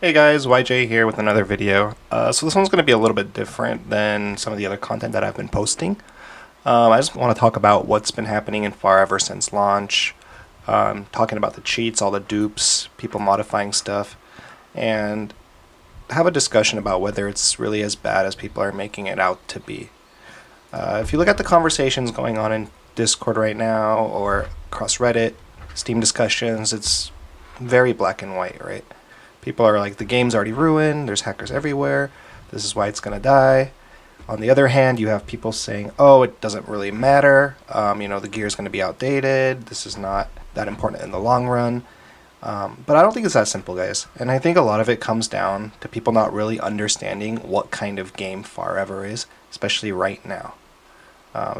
Hey guys, YJ here with another video. So this one's going to be a little bit different than some of the other content that I've been posting. I just want to talk about what's been happening in Farever since launch, talking about the cheats, all the dupes, people modifying stuff, and have a discussion about whether it's really as bad as people are making it out to be. If you look at the conversations going on in Discord right now or across Reddit, Steam discussions, it's very black and white, right? People are like, the game's already ruined, there's hackers everywhere, this is why it's going to die. On the other hand, you have people saying, oh, it doesn't really matter, the gear's going to be outdated, this is not that important in the long run. But I don't think it's that simple, guys. And I think a lot of it comes down to people not really understanding what kind of game Farever is, especially right now.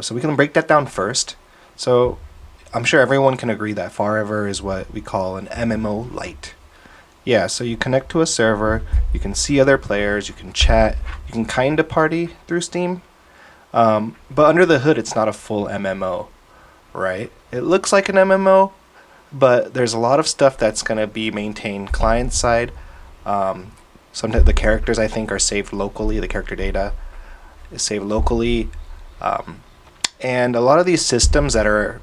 So we can break that down first. So I'm sure everyone can agree that Farever is what we call an MMO-lite. Yeah, so you connect to a server, you can see other players, you can chat, you can kind of party through Steam, but under the hood it's not a full MMO, right? It looks like an MMO, but there's a lot of stuff that's going to be maintained client side. Sometimes the characters, I think, are saved locally, the character data is saved locally, and a lot of these systems that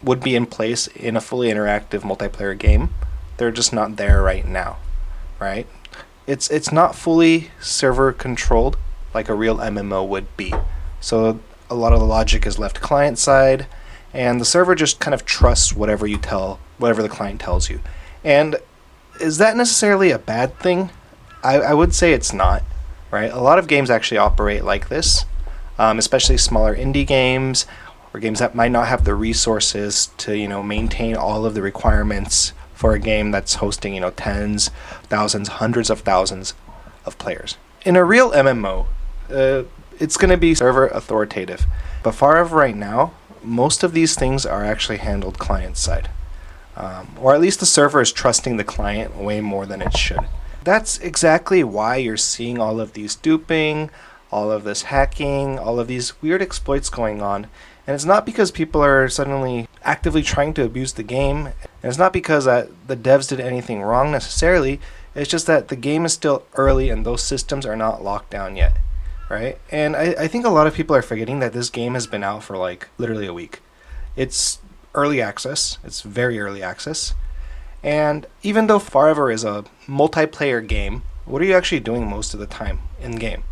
would be in place in a fully interactive multiplayer game, they're just not there right now, right? It's not fully server controlled like a real MMO would be. So a lot of the logic is left client side, and the server just kind of trusts whatever the client tells you. And is that necessarily a bad thing? I would say it's not, right? A lot of games actually operate like this, especially smaller indie games or games that might not have the resources to maintain all of the requirements for a game that's hosting, tens, thousands, hundreds of thousands of players. In a real MMO, it's going to be server authoritative. But Farever right now, most of these things are actually handled client side. Or at least the server is trusting the client way more than it should. That's exactly why you're seeing all of these duping, all of this hacking, all of these weird exploits going on. And it's not because people are suddenly actively trying to abuse the game. And it's not because the devs did anything wrong necessarily. It's just that the game is still early and those systems are not locked down yet, right? And I think a lot of people are forgetting that this game has been out for like literally a week. It's early access. It's very early access. And even though Farever is a multiplayer game, what are you actually doing most of the time in game?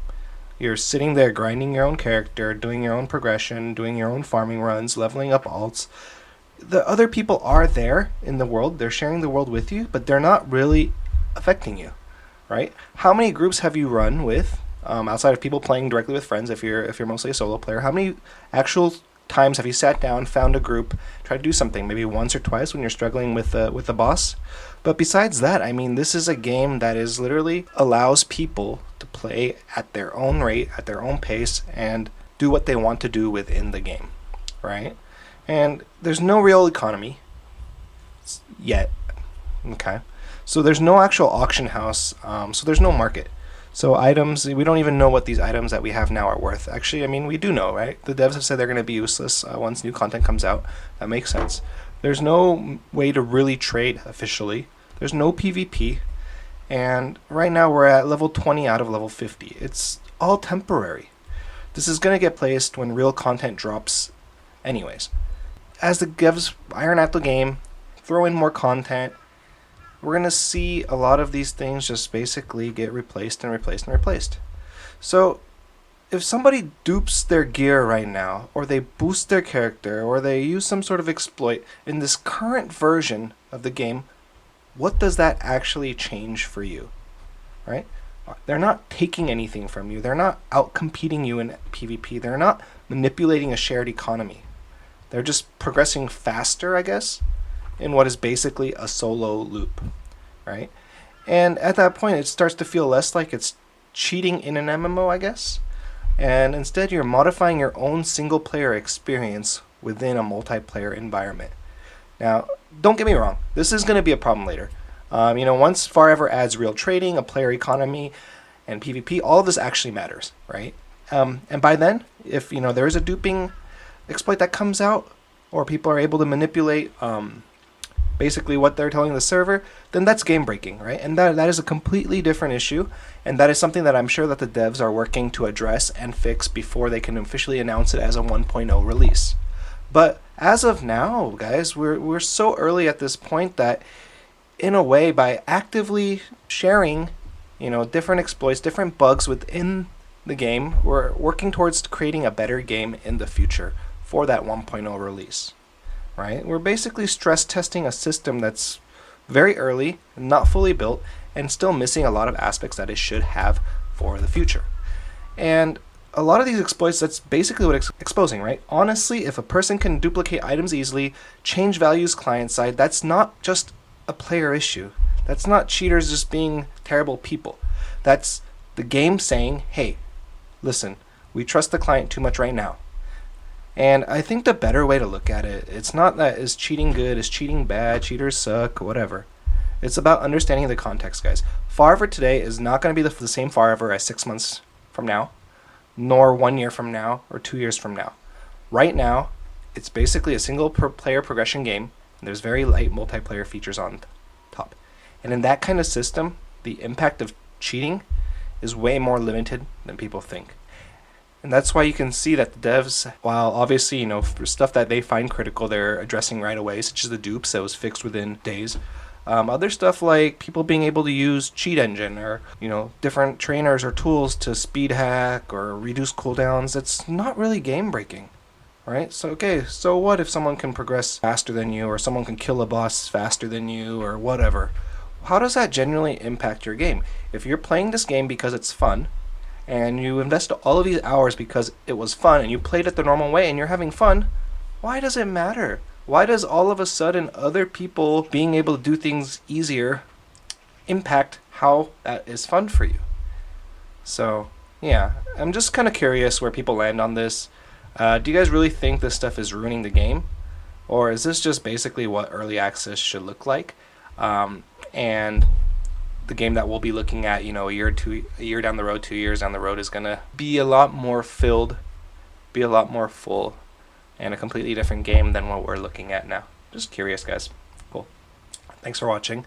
You're sitting there grinding your own character, doing your own progression, doing your own farming runs, leveling up alts. The other people are there in the world, they're sharing the world with you, but they're not really affecting you, right? How many groups have you run with, outside of people playing directly with friends, if you're mostly a solo player? How many actual times have you sat down, found a group, tried to do something, maybe once or twice when you're struggling with the boss? But besides that, I mean, this is a game that is literally allows people to play at their own rate, at their own pace, and do what they want to do within the game, right? And there's no real economy yet, okay? So there's no actual auction house, so there's no market. So items, we don't even know what these items that we have now are worth. Actually, I mean, we do know, right? The devs have said they're going to be useless once new content comes out. That makes sense. There's no way to really trade officially. There's no PvP. And right now we're at level 20 out of level 50. It's all temporary. This is going to get placed when real content drops anyways. As the devs iron out the game, throw in more content, we're going to see a lot of these things just basically get replaced and replaced and replaced. So if somebody dupes their gear right now, or they boost their character, or they use some sort of exploit in this current version of the game, what does that actually change for you, right? They're not taking anything from you. They're not out-competing you in PvP. They're not manipulating a shared economy. They're just progressing faster, I guess, in what is basically a solo loop, right? And at that point, it starts to feel less like it's cheating in an MMO, I guess. And instead, you're modifying your own single-player experience within a multiplayer environment. Now, don't get me wrong. This is going to be a problem later. Once Farever adds real trading, a player economy, and PvP, all of this actually matters, right? And by then, if there is a duping exploit that comes out, or people are able to manipulate basically what they're telling the server, then that's game breaking, right? And that is a completely different issue, and that is something that I'm sure that the devs are working to address and fix before they can officially announce it as a 1.0 release. But as of now, guys, we're so early at this point that, in a way, by actively sharing, different exploits, different bugs within the game, we're working towards creating a better game in the future for that 1.0 release. Right? We're basically stress testing a system that's very early, not fully built, and still missing a lot of aspects that it should have for the future. And a lot of these exploits, that's basically what it's exposing, right? Honestly, if a person can duplicate items easily, change values client side, that's not just a player issue. That's not cheaters just being terrible people. That's the game saying, hey, listen, we trust the client too much right now. And I think the better way to look at it, it's not that is cheating good, is cheating bad, cheaters suck, whatever. It's about understanding the context, guys. Farever today is not going to be the same Farever as 6 months from now, nor 1 year from now, or 2 years from now. Right now, it's basically a single player progression game. And there's very light multiplayer features on top. And in that kind of system, the impact of cheating is way more limited than people think. And that's why you can see that the devs, while obviously, for stuff that they find critical, they're addressing right away, such as the dupes that was fixed within days. Other stuff like people being able to use cheat engine or, different trainers or tools to speed hack or reduce cooldowns, it's not really game breaking, right? So, okay, so what if someone can progress faster than you or someone can kill a boss faster than you or whatever? How does that genuinely impact your game? If you're playing this game because it's fun, and you invest all of these hours because it was fun and you played it the normal way and you're having fun, why does it matter? Why does all of a sudden other people being able to do things easier impact how that is fun for you? So, yeah, I'm just kind of curious where people land on this. Do you guys really think this stuff is ruining the game? Or is this just basically what early access should look like? And the game that we'll be looking at, a year down the road, 2 years down the road, is gonna be a lot more filled, be a lot more full, and a completely different game than what we're looking at now. Just curious, guys. Cool. Thanks for watching.